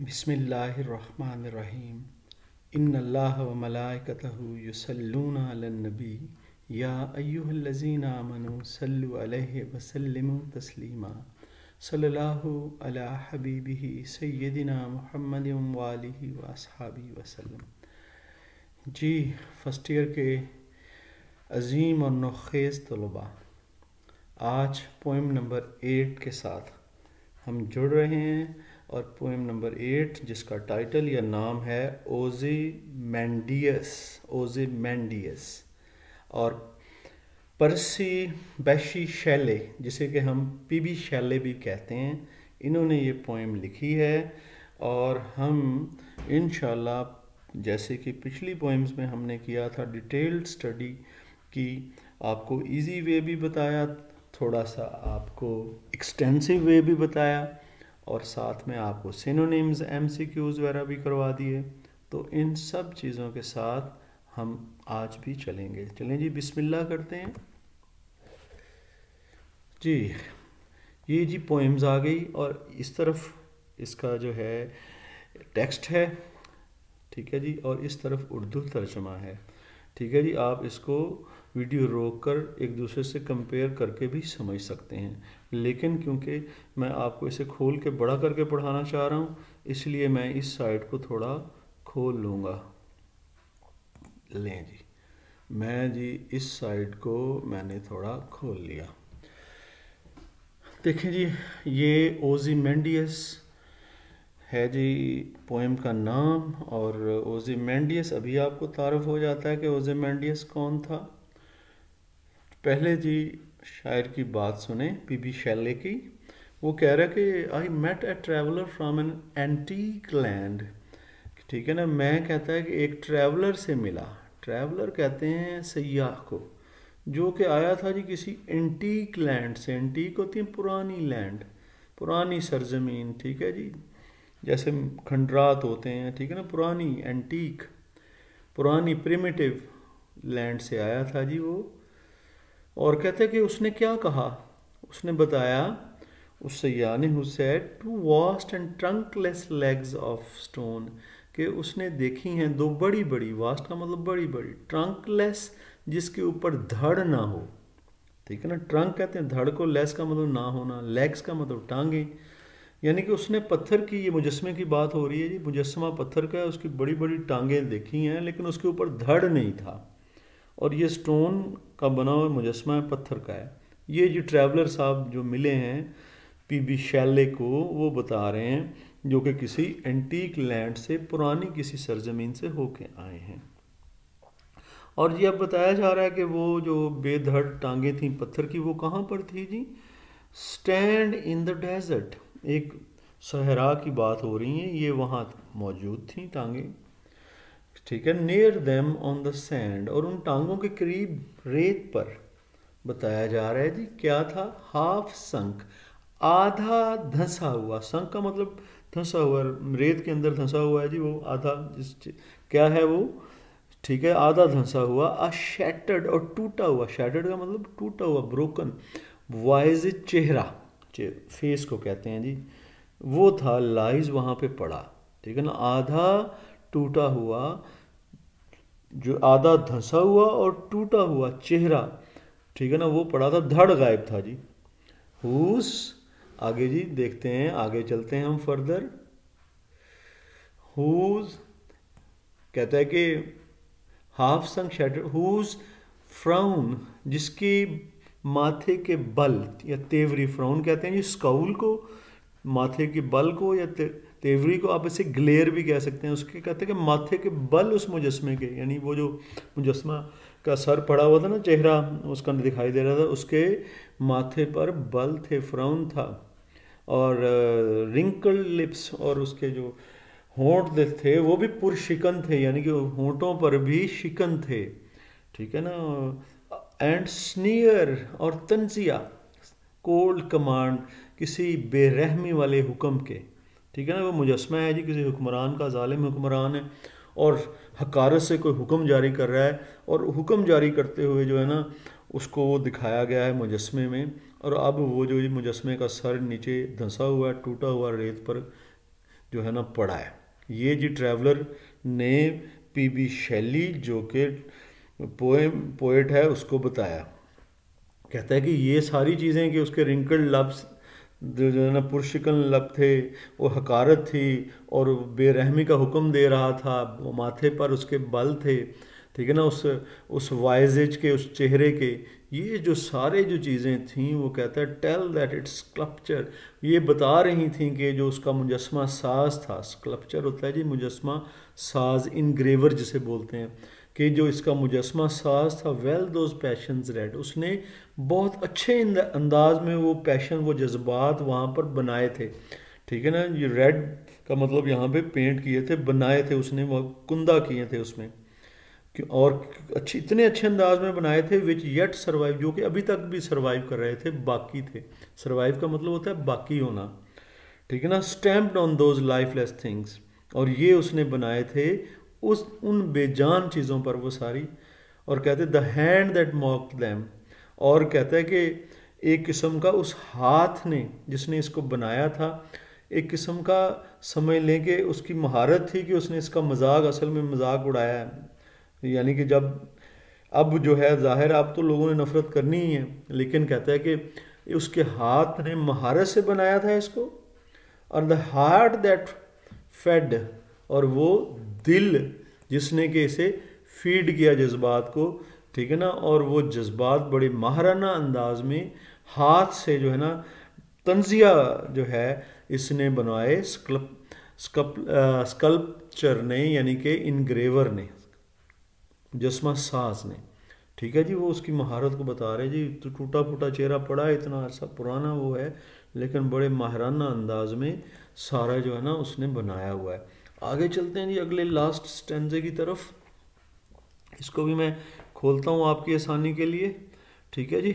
बिस्मिल्लाहिर्रहमानिर्रहीम। इन्नल्लाह व मलाइकतहु युसल्लूना अलन नबी या अय्युहल्लज़ीना आमनू सल्लु अलैहि व सल्लिमू तस्लीमा। सल्लल्लाहु अला हबीबिही सय्यदिना मुहम्मदिन व आलिहि व अस्हाबिही वसल्लम। जी, फर्स्ट ईयर के अजीम और नखेज़ तलबा, आज पोएम नंबर 8 के साथ हम जुड़ रहे हैं। और पोएम नंबर 8 जिसका टाइटल या नाम है ओज़िमैंडियस और पर्सी बैशी शैले, जिसे कि हम पीबी शैले भी कहते हैं, इन्होंने ये पोएम लिखी है। और हम इंशाल्लाह जैसे कि पिछली पोएम्स में हमने किया था डिटेल्ड स्टडी की, आपको इजी वे भी बताया, थोड़ा सा आपको एक्सटेंसिव वे भी बताया और साथ में आपको सिनोनिम्स एमसीक्यूज वगैरह भी करवा दिए। तो इन सब चीज़ों के साथ हम आज भी चलेंगे। चलें जी, बिस्मिल्लाह करते हैं जी। ये जी पोएम्स आ गई और इस तरफ इसका जो है टेक्स्ट है, ठीक है जी, और इस तरफ उर्दू तर्जुमा है, ठीक है जी। आप इसको वीडियो रोक कर एक दूसरे से कंपेयर करके भी समझ सकते हैं, लेकिन क्योंकि मैं आपको इसे खोल के बड़ा करके पढ़ाना चाह रहा हूँ, इसलिए मैं इस साइड को थोड़ा खोल लूँगा। लें जी, मैं जी इस साइड को मैंने थोड़ा खोल लिया। देखें जी, ये ओज़िमैंडियस है जी पोएम का नाम। और ओज़िमैंडियस, अभी आपको तारुफ हो जाता है कि ओज़िमैंडियस कौन था। पहले जी शायर की बात सुने, पीबी शैले की। वो कह रहा है कि I met a traveller from an antique land, ठीक है ना। मैं कहता है कि एक ट्रैवलर से मिला। ट्रैवलर कहते हैं सयाह को, जो कि आया था जी किसी एंटीक लैंड से। एंटीक होती है पुरानी लैंड, पुरानी सरजमीन, ठीक है जी, जैसे खंडरात होते हैं, ठीक है ना, पुरानी एंटीक, पुरानी प्रिमिटिव लैंड से आया था जी वो। और कहते हैं कि उसने क्या कहा, उसने बताया, उस सयाह ने who said two vast and trunkless legs of stone, कि उसने देखी हैं दो बड़ी बड़ी, वास्ट का मतलब बड़ी बड़ी, ट्रंकलेस जिसके ऊपर धड़ ना हो, ठीक है ना। ट्रंक कहते हैं धड़ को, लेस का मतलब ना होना, लेग्स का मतलब टांगे। यानी कि उसने पत्थर की, ये मुजस्मे की बात हो रही है जी, मुजस्मा पत्थर का है, उसकी बड़ी बड़ी टांगें देखी हैं, लेकिन उसके ऊपर धड़ नहीं था। और ये स्टोन का बना हुआ मुजस्मा है, पत्थर का है। ये जो ट्रैवलर साहब जो मिले हैं पीबी शैले को, वो बता रहे हैं, जो कि किसी एंटीक लैंड से, पुरानी किसी सरजमीन से होके आए हैं। और ये अब बताया जा रहा है कि वो जो बेधड़ टांगे थी पत्थर की, वो कहाँ पर थी जी, स्टैंड इन द डेजर्ट, एक सहरा की बात हो रही है, ये वहाँ मौजूद थी टांगे, ठीक है। Near them on the sand, और उन टांगों के करीब रेत पर बताया जा रहा है जी क्या था, हाफ संक, आधा धंसा हुआ। संक का मतलब धंसा हुआ, रेत के अंदर धंसा हुआ है जी वो आधा, क्या है वो, ठीक है, आधा धंसा हुआ। आ शैटर्ड, और टूटा हुआ, शैटर्ड का मतलब टूटा हुआ, ब्रोकन, वाइज चेहरा, फेस को कहते हैं जी, वो था, लाइज वहाँ पे पड़ा, ठीक है ना। आधा टूटा हुआ, जो आधा धंसा हुआ और टूटा हुआ चेहरा, ठीक है ना, वो पड़ा था, धड़ गायब था जी। हुस, आगे जी देखते हैं, आगे चलते हैं हम फर्दर। हुज कहता है कि हाफ संक शैटर, हुज फ्राउन, जिसकी माथे के बल, या तेवरी, फ्राउन कहते हैं जी स्काउल को, माथे के बल को, या तेवरी को, आप इसे ग्लेयर भी कह सकते हैं। उसके कहते हैं कि माथे के बल उस मुजस्मे के, यानी वो जो मुजस्मा का सर पड़ा हुआ था ना, चेहरा उसका दिखाई दे रहा था, उसके माथे पर बल थे, फ्राउन था। और रिंकल लिप्स, और उसके जो होंठ थे वो भी पुरशिकन थे, यानी कि होंठों पर भी शिकन थे, ठीक है ना। एंड स्नीयर, और तंजिया, कोल्ड कमांड, किसी बेरहमी वाले हुक्म के, ठीक है ना। वो मुजस्मा है जी किसी हुक्मरान का, जालिम हुक्मरान है, और हकारत से कोई हुक्म जारी कर रहा है, और हुक्म जारी करते हुए जो है ना उसको वो दिखाया गया है मुजस्मे में। और अब वो जो मुजस्मे का सर नीचे धंसा हुआ है, टूटा हुआ रेत पर, जो है ना पढ़ा है। ये जी ट्रैवलर ने पीबी शैली जो कि पोएट है उसको बताया। कहता है कि ये सारी चीज़ें कि उसके रिंकल्ड लब्स जो है ना पुरशिकन लब थे, वो हकारत थी और बेरहमी का हुक्म दे रहा था, वो माथे पर उसके बल थे, ठीक है ना, उस वाइजेज के, उस चेहरे के, ये जो सारे जो चीज़ें थीं, वो कहता है टेल दैट इट्स स्कल्पचर, ये बता रही थी कि जो उसका मुजस्मा साज था, स्कल्पचर होता है जी मुजस्मा साज, इनग्रेवर जिसे बोलते हैं, कि जो इसका मुजस्मा साज था, वेल दोज पैशंस रेड, उसने बहुत अच्छे अंदाज में वो पैशन, वो जज्बात वहाँ पर बनाए थे, ठीक है ना। ये रेड का मतलब यहाँ पे पेंट किए थे, बनाए थे उसने, वो कुंदा किए थे उसमें, और इतने अच्छे अंदाज में बनाए थे, विच येट सर्वाइव, जो कि अभी तक भी सर्वाइव कर रहे थे, बाकी थे। सर्वाइव का मतलब होता है बाकी होना, ठीक है ना। Stamped on those lifeless things, और ये उसने बनाए थे उन बेजान चीज़ों पर वो सारी। और कहते the hand that mocked them, और कहता है कि एक किस्म का उस हाथ ने जिसने इसको बनाया था, एक किस्म का समझ लें कि उसकी महारत थी कि उसने इसका मजाक, असल में मजाक उड़ाया है। यानी कि जब अब जो है ज़ाहिर अब तो लोगों ने नफ़रत करनी ही है, लेकिन कहता है कि उसके हाथ ने महारत से बनाया था इसको। और द हार्ट दैट फेड, और वो दिल जिसने कि इसे फीड किया जज्बात को, ठीक है ना, और वो जज्बात बड़े माहराना अंदाज में हाथ से जो है ना तंजिया जो है इसने बनवाए, स्कल्पचर ने, यानी कि इनग्रेवर ने, मुजस्मा साज ने, ठीक है जी। वो उसकी महारत को बता रहे जी, तो टूटा फूटा चेहरा पड़ा है, इतना अर्सा पुराना वो है, लेकिन बड़े माहराना अंदाज में सारा जो है ना उसने बनाया हुआ है। आगे चलते हैं जी अगले लास्ट स्टेंजे की तरफ, इसको भी मैं खोलता हूँ आपकी आसानी के लिए, ठीक है जी।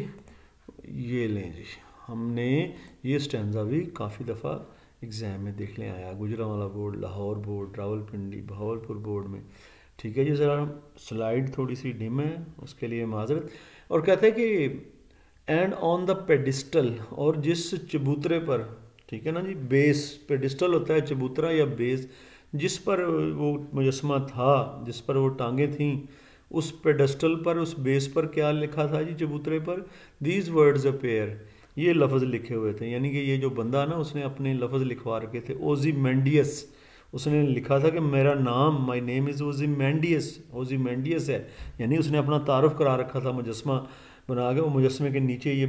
ये लें जी, हमने ये स्टेंजा भी काफ़ी दफ़ा एग्ज़ाम में देख लें आया, Gujranwala board, Lahore board, Rawalpindi, Bahawalpur board में, ठीक है जी। ज़रा स्लाइड थोड़ी सी डिम है, उसके लिए माजरत। और कहते हैं कि एंड ऑन द पेडिस्टल, और जिस चबूतरे पर, ठीक है ना जी, बेस, पेडिस्टल होता है चबूतरा या बेस, जिस पर वो मुजस्मा था, जिस पर वो टांगें थीं, उस पेडिस्टल पर, उस बेस पर क्या लिखा था जी चबूतरे पर, दीज वर्ड्स अपेयर, ये लफ्ज़ लिखे हुए थे। यानी कि ये जो बंदा ना उसने अपने लफ्ज़ लिखवा रखे थे, ओजीमेंडियस, उसने लिखा था कि मेरा नाम, my name is Ozymandias, Ozymandias है, यानी उसने अपना तारुफ करा रखा था मुजस्मा बना के, वो मुजस्मे के नीचे ये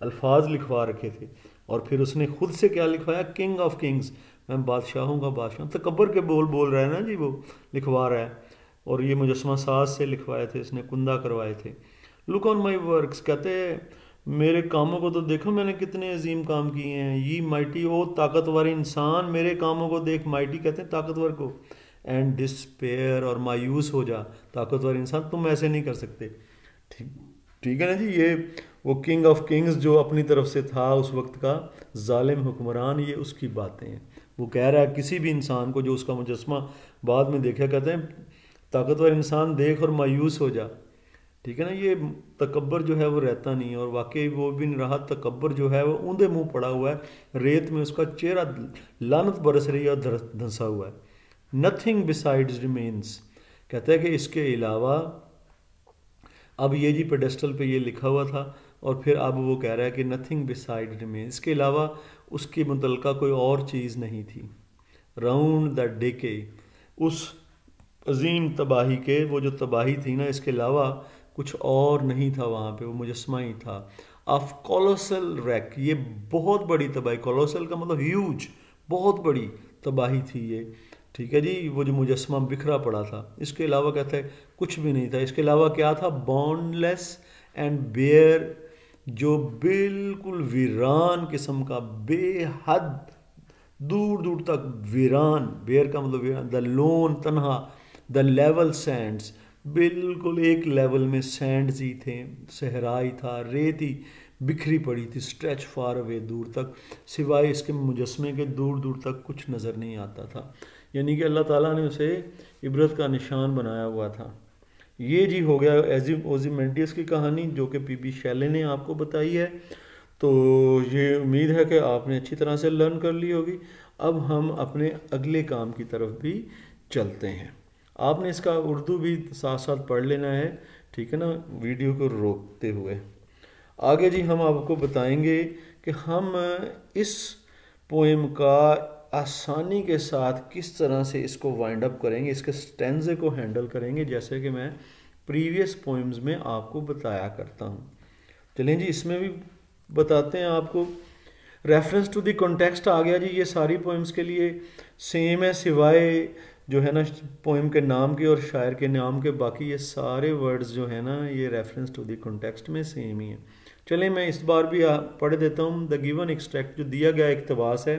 अल्फाज लिखवा रखे थे। और फिर उसने खुद से क्या लिखवाया, किंग ऑफ किंग्स, मैं बादशाहों का बादशाह, तकब्बर के बोल रहा है ना जी, वो लिखवा रहा है। और ये मुजस्मा साज से लिखवाए थे इसने, कुंदा करवाए थे। लुक ऑन माई वर्क्स, कहते मेरे कामों को तो देखो, मैंने कितने अजीम काम किए हैं। ये माइटी, ओ ताकतवर इंसान, मेरे कामों को देख, माइटी कहते हैं ताकतवर को, एंड डिस्पेयर, और मायूस हो जा, ताकतवर इंसान तुम ऐसे नहीं कर सकते, ठीक, ठीक है ना जी। ये वो किंग ऑफ किंग्स जो अपनी तरफ से था उस वक्त का जालिम हुक्मरान, ये उसकी बातें हैं। वो कह रहा है किसी भी इंसान को जो उसका मुजस्मा बाद में देखा, कहते हैं ताकतवर इंसान देख और मायूस हो जा, ठीक है ना। ये तकब्बर जो है वो रहता नहीं है, और वाकई वो भी नहीं रहा। तकब्बर जो है वो ऊंधे मुंह पड़ा हुआ है, रेत में उसका चेहरा लानत बरस रही है और धंसा हुआ है। नथिंग बिसाइड्स रिमेन्स, कहता है कि इसके अलावा, अब ये जी पेडेस्टल पे ये लिखा हुआ था, और फिर अब वो कह रहा है कि नथिंग बिसाइड रिमेन्स, इसके अलावा उसके मुतलका कोई और चीज़ नहीं थी। राउंड द डेके, उस अजीम तबाही के, वो जो तबाही थी ना, इसके अलावा कुछ और नहीं था वहाँ पे, वो मुजस्मा ही था। ऑफ कोलोसल रैक, ये बहुत बड़ी तबाही, कोलोसल का मतलब ह्यूज, बहुत बड़ी तबाही थी ये, ठीक है जी। वो जो मुजस्मा बिखरा पड़ा था, इसके अलावा कहता है कुछ भी नहीं था। इसके अलावा क्या था, बॉन्डलेस एंड बेयर, जो बिल्कुल वीरान किस्म का, बेहद दूर दूर तक वीरान, बेयर का मतलब वीरान, द लोन, तन्हा, द लेवल सैंड्स, बिल्कुल एक लेवल में सैंड्स ही थे, सहरा ही था, रेत ही बिखरी पड़ी थी, स्ट्रेच फार अवे, दूर तक, सिवाय इसके मुजस्मे के दूर दूर तक कुछ नज़र नहीं आता था। यानी कि अल्लाह ताला ने उसे इबरत का निशान बनाया हुआ था। ये जी हो गया ओजीमेंटियस की कहानी, जो कि पीबी शैले ने आपको बताई है। तो ये उम्मीद है कि आपने अच्छी तरह से लर्न कर ली होगी। अब हम अपने अगले काम की तरफ भी चलते हैं। आपने इसका उर्दू भी साथ साथ पढ़ लेना है, ठीक है ना, वीडियो को रोकते हुए। आगे जी हम आपको बताएंगे कि हम इस पोएम का आसानी के साथ किस तरह से इसको वाइंड अप करेंगे, इसके स्टेंजे को हैंडल करेंगे, जैसे कि मैं प्रीवियस पोएम्स में आपको बताया करता हूँ। चलें जी इसमें भी बताते हैं आपको। रेफरेंस टू द कॉन्टेक्स्ट आ गया जी, ये सारी पोएम्स के लिए सेम है, सिवाय जो है ना पोएम के नाम के और शायर के नाम के, बाकी ये सारे वर्ड्स जो है ना ये रेफरेंस टू द कॉन्टेक्स्ट में सेम ही है। चलें मैं इस बार भी पढ़ देता हूँ। द गिवन एक्सट्रैक्ट जो दिया गया इक्तबास है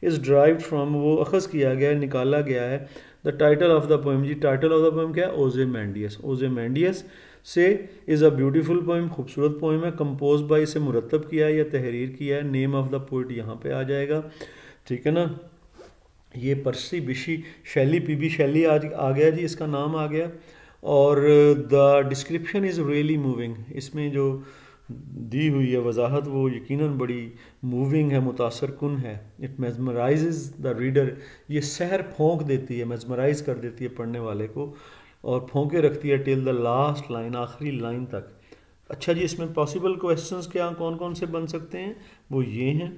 इज़ ड्राइव्ड फ्रॉम, वो अखज़ किया गया है, निकाला गया है। The title of the poem जी, टाइटल ऑफ द पोएम क्या है? ओज़ेमेंडियस। ओज़ेमेंडियस से इज़ अ ब्यूटीफुल पोएम, खूबसूरत पोएम है। कंपोज बाय, इसे मुरतब किया है या तहरीर किया है। नेम ऑफ द पोइट यहाँ पे आ जाएगा, ठीक है ना। ये पर्सी बिशी शैली, पीबी शैली आज आ गया जी, इसका नाम आ गया। और the description is really moving, इसमें जो दी हुई है वजाहत वो यकीनन बड़ी मूविंग है, मुतासर कुन है। इट मेजमराइज द रीडर, ये सहर फोंक देती है, मेजमराइज कर देती है पढ़ने वाले को और फोंके रखती है टिल द लास्ट लाइन, आखिरी लाइन तक। अच्छा जी इसमें पॉसिबल क्वेश्चंस क्या कौन कौन से बन सकते हैं, वो ये हैं।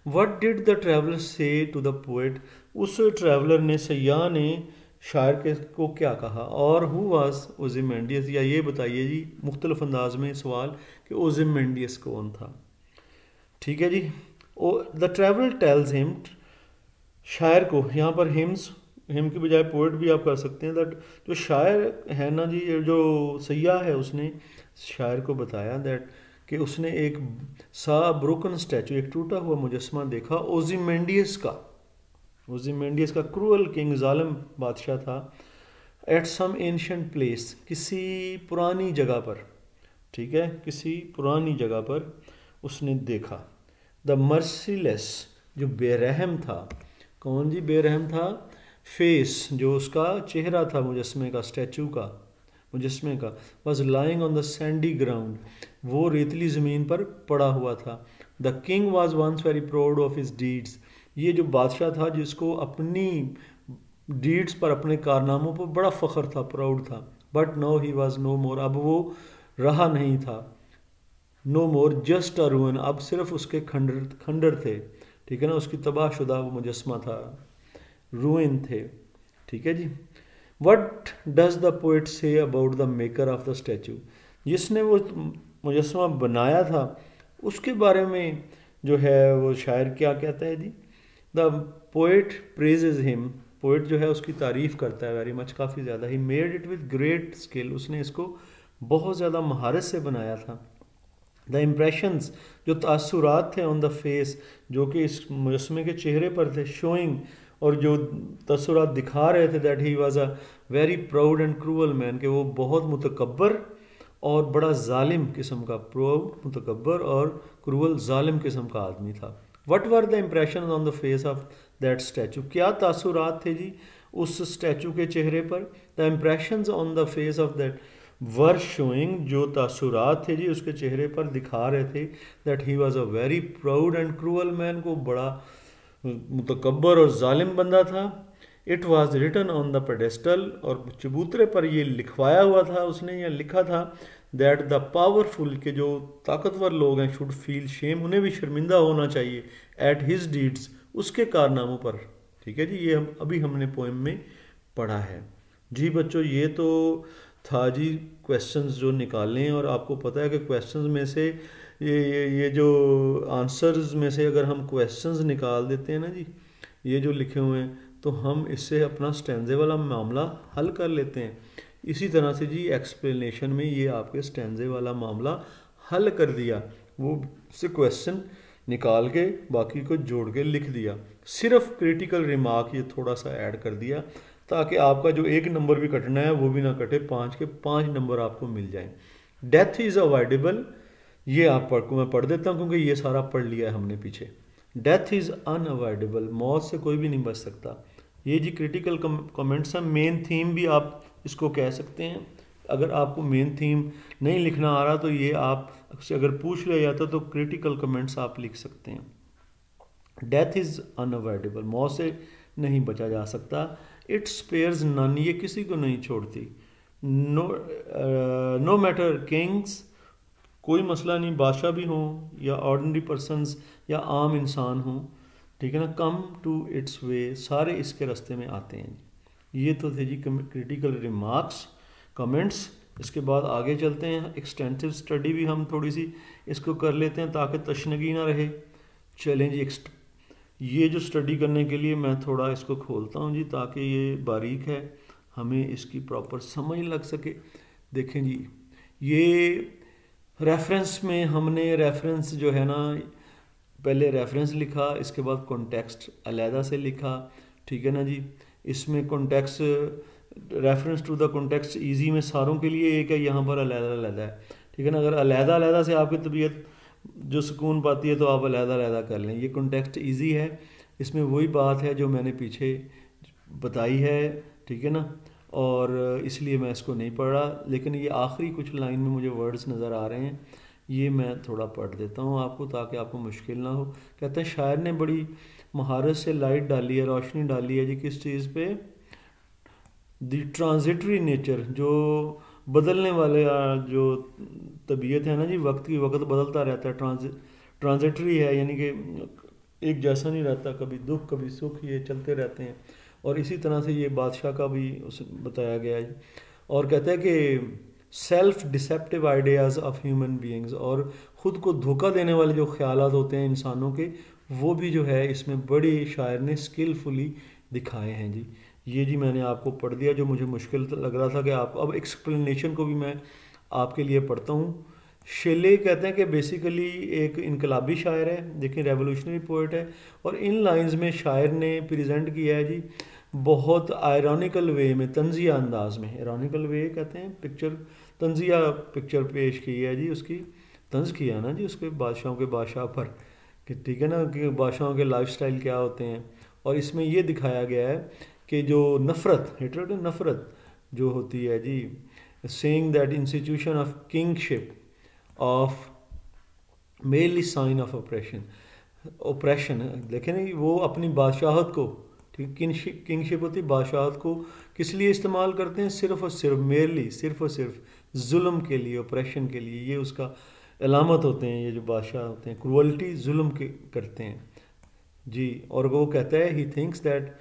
व्हाट डिड द ट्रैवलर से टू द पोएट, उस ट्रैवलर ने, सयाह ने शायर के को क्या कहा। और हु वाज ओज़ेमेंडियस, या ये बताइए जी मुख्तलिफ अंदाज में सवाल कि ओज़ेमेंडियस कौन था, ठीक है जी। द ट्रैवलर टेल्स हिम, शायर को, यहाँ पर हिम्स, हिम की बजाय पोएट भी आप कर सकते हैं। दैट जो शायर है ना जी, जो सयाह है, उसने शायर को बताया दैट कि उसने एक सा ब्रोकन स्टैचू, एक टूटा हुआ मुजस्मा देखा ओज़ेमेंडियस का। ओज़ेमेंडियस का क्रूअल किंग, जालिम बादशाह था। एट सम एंशिएंट प्लेस, किसी पुरानी जगह पर, ठीक है, किसी पुरानी जगह पर उसने देखा। द मर्सीलेस, जो बेरहम था, कौन जी बेरहम था? फेस, जो उसका चेहरा था मुजस्मे का, स्टैचू का, मुजस्मे का, was lying on the sandy ground, वो रेतली ज़मीन पर पड़ा हुआ था। The king was once very proud of his deeds, ये जो बादशाह था जिसको अपनी डीड्स पर, अपने कारनामों पर बड़ा फ़ख्र था, प्राउड था। But no he was no more, अब वो रहा नहीं था। नो मोर जस्ट अ रूइन, अब सिर्फ उसके खंडर खंडर थे, ठीक है ना, उसकी तबाहशुदा वो मुजस्मा था, रूइन थे, ठीक है जी। What does the poet say about the maker of the statue, जिसने वो मुजस्मा बनाया था उसके बारे में जो है वो शायर क्या कहता है जी। The poet praises him, poet जो है उसकी तारीफ़ करता है वेरी मच, काफ़ी ज़्यादा। He made it with great skill, उसने इसको बहुत ज़्यादा महारत से बनाया था। द इम्प्रेशंस, जो तासुरात थे ऑन द फेस, जो कि इस मुजस्मे के चेहरे पर थे, शोइंग, और जो तासुरात दिखा रहे थे that he was a very proud and cruel man, कि वो बहुत मुतकब्बर और बड़ा जालिम किस्म का, प्राउड, मुतकब्बर और क्रूअल, जालिम किस्म का आदमी था। What were the impression on the face of that statue, क्या तासुरात थे जी उस स्टैचू के चेहरे पर। The impression on the face of that were showing, जो तासुरात थे जी उसके चेहरे पर दिखा रहे थे that he was a very proud and cruel man, को बड़ा मुतकब्बर और जालिम बंदा था। It was written on the pedestal, और चबूतरे पर ये लिखवाया हुआ था उसने, या लिखा था दैट द पावरफुल, के जो ताकतवर लोग हैं, शुड फील शेम, उन्हें भी शर्मिंदा होना चाहिए, एट हिज डीड्स, उसके कारनामों पर, ठीक है जी। ये हम अभी हमने पोएम में पढ़ा है जी बच्चों। ये तो था जी क्वेश्चंस जो निकालें, और आपको पता है कि क्वेश्चंस में से ये जो आंसर्स में से अगर हम क्वेश्चंस निकाल देते हैं ना जी, ये जो लिखे हुए हैं, तो हम इससे अपना स्टैंजे वाला मामला हल कर लेते हैं। इसी तरह से जी एक्सप्लेनेशन में ये आपके स्टैंजे वाला मामला हल कर दिया, वो से क्वेश्चन निकाल के बाकी को जोड़ के लिख दिया। सिर्फ क्रिटिकल रिमार्क ये थोड़ा सा ऐड कर दिया, ताकि आपका जो 1 नंबर भी कटना है वो भी ना कटे, 5 के 5 नंबर आपको मिल जाएं। डेथ इज़ अवॉइडेबल, ये आप मैं पढ़ देता हूँ क्योंकि ये सारा पढ़ लिया है हमने पीछे। डेथ इज़ अनअवॉइडेबल, मौत से कोई भी नहीं बच सकता। ये जी क्रिटिकल कमेंट्स हैं। मेन थीम भी आप इसको कह सकते हैं। अगर आपको मेन थीम नहीं लिखना आ रहा तो ये आप से अगर पूछ लिया जाता तो क्रिटिकल कमेंट्स आप लिख सकते हैं। डेथ इज़ अनअवॉइडेबल, मौत से नहीं बचा जा सकता। इट स्पेयर्स नन, ये किसी को नहीं छोड़ती। नो मैटर किंग्स, कोई मसला नहीं, बादशाह भी हों या ऑर्डिनरी पर्सनस या आम इंसान हों, ठीक है ना, कम टू इट्स वे, सारे इसके रास्ते में आते हैं। ये तो थे जी क्रिटिकल रिमार्क्स, कमेंट्स। इसके बाद आगे चलते हैं, एक्सटेंसिव स्टडी भी हम थोड़ी सी इसको कर लेते हैं ताकि तशनगी ना रहे। चलें जी, ये जो स्टडी करने के लिए मैं थोड़ा इसको खोलता हूँ जी, ताकि ये बारीक है, हमें इसकी प्रॉपर समझ लग सके। देखें जी, ये रेफरेंस में हमने रेफरेंस जो है ना, पहले रेफरेंस लिखा, इसके बाद कॉन्टेक्स्ट अलहदा से लिखा, ठीक है ना जी। इसमें context, reference to the context easy में सारों के लिए एक है, यहाँ पर अलहदा अलहदा है, ठीक है ना। अगर अलहदा अलहदा से आपकी तबीयत जो सुकून पाती है तो आप अलहदा अलहदा कर लें, ये कॉन्टेक्स्ट ईजी है। इसमें वही बात है जो मैंने पीछे बताई है, ठीक है ना, और इसलिए मैं इसको नहीं पढ़ रहा। लेकिन ये आखिरी कुछ लाइन में मुझे वर्ड्स नज़र आ रहे हैं, ये मैं थोड़ा पढ़ देता हूँ आपको ताकि आपको मुश्किल ना हो। कहते हैं शायर ने बड़ी महारत से लाइट डाली है, रोशनी डाली है जी, किस चीज़ पे, द ट्रांजिटरी नेचर, जो बदलने वाले जो तबीयत है ना जी, वक्त की वक्त बदलता रहता है, ट्रांजिटरी है, यानी कि एक जैसा नहीं रहता, कभी दुख कभी सुख, ये चलते रहते हैं। और इसी तरह से ये बादशाह का भी उस बताया गया है। और कहते हैं कि self deceptive ideas of human beings, और ख़ुद को धोखा देने वाले जो ख्यालात होते हैं इंसानों के, वो भी जो है इसमें बड़ी शायर ने स्किलफुली दिखाए हैं जी। ये जी मैंने आपको पढ़ दिया, जो मुझे मुश्किल लग रहा था कि आप, अब एक्सप्लेनेशन को भी मैं आपके लिए पढ़ता हूँ। शेले कहते हैं कि बेसिकली एक इनकलाबी शायर है, देखिए रेवोल्यूशनरी पोइट है, और इन लाइंस में शायर ने प्रेजेंट किया है जी बहुत आयरॉनिकल वे में, तंजिया अंदाज में। आयरॉनिकल वे कहते हैं पिक्चर, तंजिया पिक्चर पेश की है जी, उसकी तंज किया ना जी उसके बादशाहों के बादशाह पर, कि ठीक है ना, कि बादशाहों के लाइफस्टाइल क्या होते हैं। और इसमें ये दिखाया गया है कि जो नफ़रत, हेट्रेड, नफ़रत जो होती है जी, saying that institution of kingship of mainly sign of oppression, देखें ना, वो अपनी बादशाहत को, ठीक, किंगशिप होती बादशाहत को किस लिए इस्तेमाल करते हैं, सिर्फ और सिर्फ, मेरली, सिर्फ और सिर्फ जुल्म के लिए, ऑपरेशन के लिए। ये उसका अलामत होते हैं, ये जो बादशाह होते हैं, क्रूअल्टी, जुल्म के करते हैं जी। और वो कहता है, he thinks that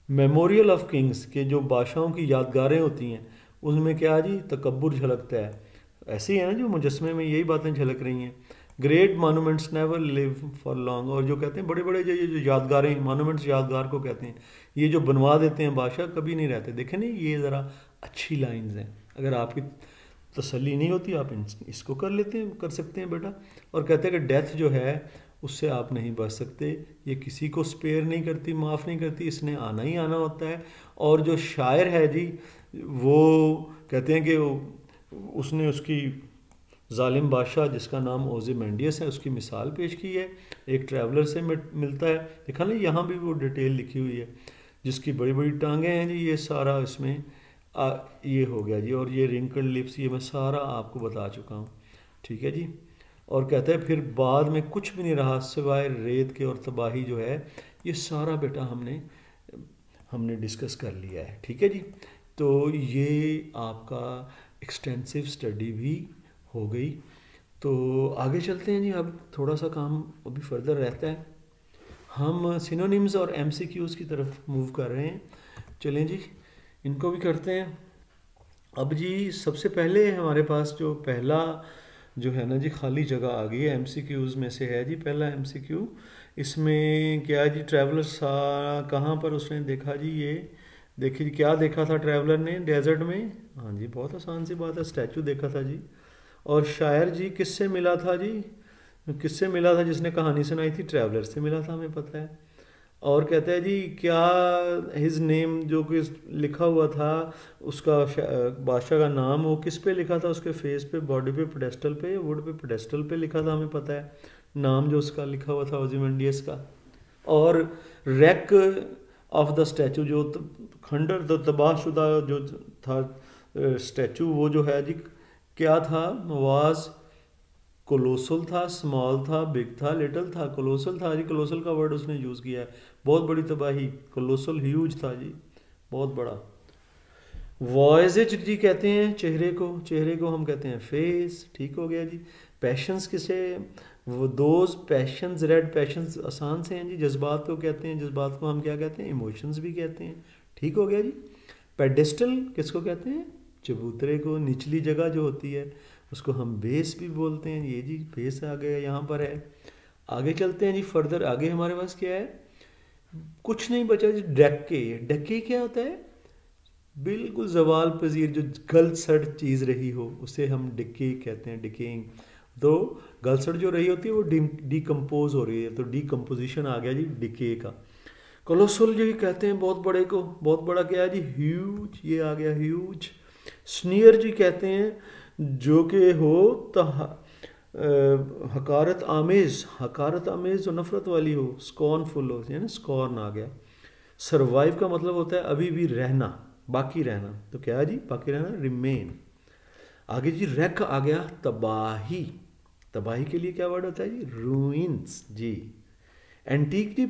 memorial of Kings, के जो बादशाहों की यादगारें होती हैं उनमें क्या जी, तकब्बुर झलकता है। ऐसे ही है ना जो मुजस्मे में यही बातें झलक रही हैं। Great monuments never live for long, और जो कहते हैं बड़े बड़े जो यादगारें, मोनूमेंट्स यादगार को कहते हैं, ये जो बनवा देते हैं बादशाह, कभी नहीं रहते। देखें नहीं, ये ज़रा अच्छी लाइंस हैं, अगर आपकी तसल्ली नहीं होती आप इसको कर लेते हैं, कर सकते हैं बेटा। और कहते हैं कि डेथ जो है उससे आप नहीं बच सकते, ये किसी को स्पेयर नहीं करती, माफ़ नहीं करती, इसने आना ही आना होता है। और जो शायर है जी, वो कहते हैं कि उसने उसकी जालिम बादशाह जिसका नाम ओज़िमेंडियस है, उसकी मिसाल पेश की है, एक ट्रैवलर से मिलता है। देखा ना, यहाँ भी वो डिटेल लिखी हुई है, जिसकी बड़ी बड़ी टांगें हैं जी, ये सारा इसमें ये हो गया जी। और ये रिंकल्ड लिप्स, ये मैं सारा आपको बता चुका हूँ, ठीक है जी। और कहते हैं फिर बाद में कुछ भी नहीं रहा सिवाय रेत के और तबाही जो है, ये सारा बेटा हमने डिस्कस कर लिया है, ठीक है जी। तो ये आपका एक्सटेंसिव स्टडी भी हो गई। तो आगे चलते हैं जी, अब थोड़ा सा काम अभी फर्दर रहता है, हम सिनोनिम्स और एमसीक्यूज़ की तरफ मूव कर रहे हैं। चलें जी, इनको भी करते हैं। अब जी सबसे पहले हमारे पास जो पहला जो है ना जी, खाली जगह आ गई है, एमसीक्यूज़ में से है जी पहला एमसीक्यू। इसमें क्या है जी, ट्रैवलर कहाँ पर उसने देखा जी, ये देखिए क्या देखा था ट्रैवलर ने डेजर्ट में, हाँ जी बहुत आसान सी बात है, स्टैचू देखा था जी। और शायर जी किससे मिला था जी, किससे मिला था, जिसने कहानी सुनाई थी, ट्रैवलर से मिला था, हमें पता है। और कहता है जी क्या हिज नेम, जो कि लिखा हुआ था उसका बादशाह का नाम, वो किस पे लिखा था, उसके फेस पे, बॉडी पे, पेडेस्टल पे, वुड पे, पेडेस्टल पे लिखा था, हमें पता है नाम जो उसका लिखा हुआ था ओज़िमेंडियस का। और रैक ऑफ द स्टैचू, जो खंडर तबाहशुदा जो था स्टैचू, वो जो है जी क्या था, वाज कोलोसल था, स्मॉल था, बिग था, लिटिल था। कोलोसल था जी, कोलोसल का वर्ड उसने यूज़ किया है। बहुत बड़ी तबाही, कोलोसल ह्यूज था जी, बहुत बड़ा। वॉयजेज जी कहते हैं चेहरे को, चेहरे को हम कहते हैं फेस, ठीक हो गया जी। पैशंस किसे, वो दोज पैशंस, रेड पैशंस आसान से हैं जी। जज्बात को कहते हैं, जज्बात को हम क्या कहते हैं, इमोशंस भी कहते हैं, ठीक हो गया जी। पेडिस्टल किसको कहते हैं, चबूतरे को, निचली जगह जो होती है उसको हम बेस भी बोलते हैं। ये जी बेस आ गया यहाँ पर है। आगे चलते हैं जी फर्दर, आगे हमारे पास क्या है, कुछ नहीं बचा जी। डक्के, डक्के क्या होता है, बिल्कुल जवाल पजीर जो गलसड़ चीज़ रही हो उसे हम डिके कहते हैं, डिकेइंग। तो गलसड़ जो रही होती है वो डिकम्पोज हो रही है, तो डिकम्पोजिशन आ गया जी डिके का। कोलोसल जो कहते हैं बहुत बड़े को, बहुत बड़ा क्या है जी, ह्यूज, ये आ गया ह्यूज। स्नीयर जी कहते हैं जो कि हो हकारत आमेज, हकारत आमेज जो नफरत वाली हो, स्कॉर्नफुल हो, यानी स्कॉर्न आ गया। सरवाइव का मतलब होता है अभी भी रहना, बाकी रहना, तो क्या है जी, बाकी रहना, रिमेन। आगे जी रेक आ गया, तबाही, तबाही के लिए क्या वर्ड होता है जी, रूइंस जी। एंटीक जी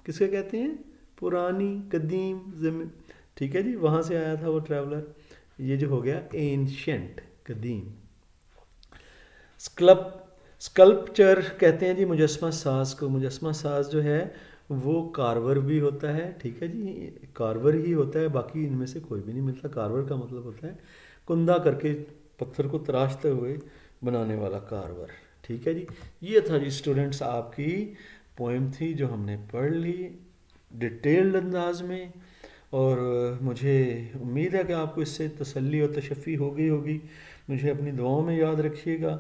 किसके कहते हैं, पुरानी, कदीम जमीन, ठीक है जी, वहाँ से आया था वो ट्रैवलर। ये जो हो गया एंशेंट, कदीम। स्कल्पचर कहते हैं जी मुजस्मा साज को, मुजस्मा साज जो है वो कार्वर भी होता है, ठीक है जी, कार्वर ही होता है, बाकी इनमें से कोई भी नहीं मिलता। कार्वर का मतलब होता है कुंदा करके पत्थर को तराशते हुए बनाने वाला कार्वर, ठीक है जी। ये था जी स्टूडेंट्स आपकी पोएम थी जो हमने पढ़ ली डिटेल्ड अंदाज में, और मुझे उम्मीद है कि आपको इससे तसल्ली और तशफ़ी हो गई होगी। मुझे अपनी दुआओं में याद रखिएगा।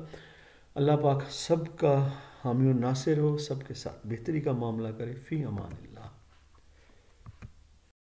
अल्लाह पाक सब का हामी और नासिर हो, सबके साथ बेहतरी का मामला करे। फ़ी अमान।